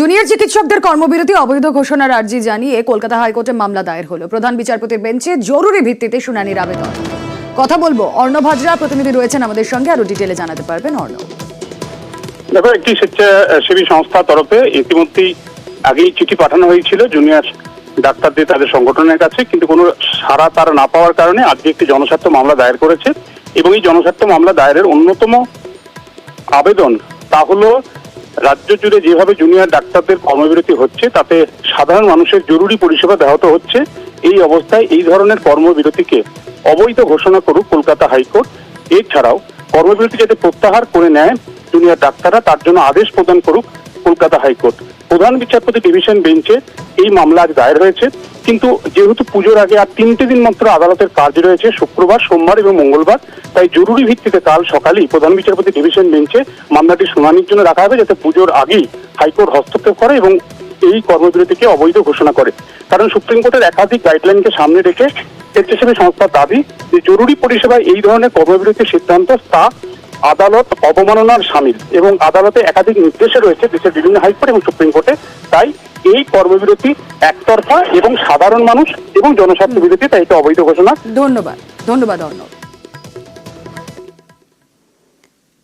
Junior চিকিৎসকদের কর্মবিরতি অবৈধ ঘোষণার আর্জি জানিয়ে কলকাতা হাইকোর্টে মামলা দায়ের হলো। প্রধান বিচারপতির বেঞ্চে জরুরি ভিত্তিতে শুনানির আবেদন। কথা বলবো অর্ণব হাজরা, প্রতিনিধি রয়েছেন আমাদের সঙ্গে, আরো ডিটেলে জানাতে পারবেন অর্ণব। দেখো, একটি স্বেচ্ছাসেবী সংস্থার তরফে ইতিমধ্যেই আগেই চিঠি পাঠানো হয়েছিল জুনিয়র ডাক্তারদের তাদের সংগঠনের কাছে, কিন্তু কোনো সাড়া তারা না পাওয়ার কারণে আজকে একটি জনস্বার্থ মামলা দায়ের করেছে। এবং এই জনস্বার্থ মামলা দায়েরের অন্যতম আবেদন তা হলো, রাজ্য জুড়ে যেভাবে জুনিয়র ডাক্তারদের কর্মবিরতি হচ্ছে তাতে সাধারণ মানুষের জরুরি পরিষেবা ব্যাহত হচ্ছে। এই অবস্থায় এই ধরনের কর্মবিরতিকে অবৈধ ঘোষণা করুক কলকাতা হাইকোর্ট। এছাড়াও কর্মবিরতি যাতে প্রত্যাহার করে নেয় জুনিয়র ডাক্তাররা, তার জন্য আদেশ প্রদান করুক কলকাতা হাইকোর্ট। প্রধান বিচারপতি ডিভিশন বেঞ্চে এই মামলা আজ দায়ের হয়েছে, কিন্তু যেহেতু পুজোর আগে আর 3টে দিন মাত্র আদালতের কাজ রয়েছে, শুক্রবার, সোমবার এবং মঙ্গলবার, তাই জরুরি ভিত্তিতে কাল সকালেই প্রধান বিচারপতি ডিভিশন বেঞ্চে মামলাটি শুনানির জন্য রাখা হবে, যাতে পুজোর আগেই হাইকোর্ট হস্তক্ষেপ করে এবং এই কর্মবিরতিকে অবৈধ ঘোষণা করে। কারণ সুপ্রিম কোর্টের একাধিক গাইডলাইনকে সামনে রেখে স্বেচ্ছাসেবী সংস্থার দাবি যে জরুরি পরিষেবায় এই ধরনের কর্মবিরতির সিদ্ধান্ত তা আদালত অবমাননার শামিল, এবং আদালতে একাধিক নির্দেশে রয়েছে দেশের বিভিন্ন হাইকোর্ট এবং সুপ্রিম কোর্টে। তাই এই কর্মবিরতি একতরফা এবং সাধারণ মানুষ এবং জনস্বার্থ বিরোধী, তাই এটা অবৈধ ঘোষণা। ধন্যবাদ অর্ণব।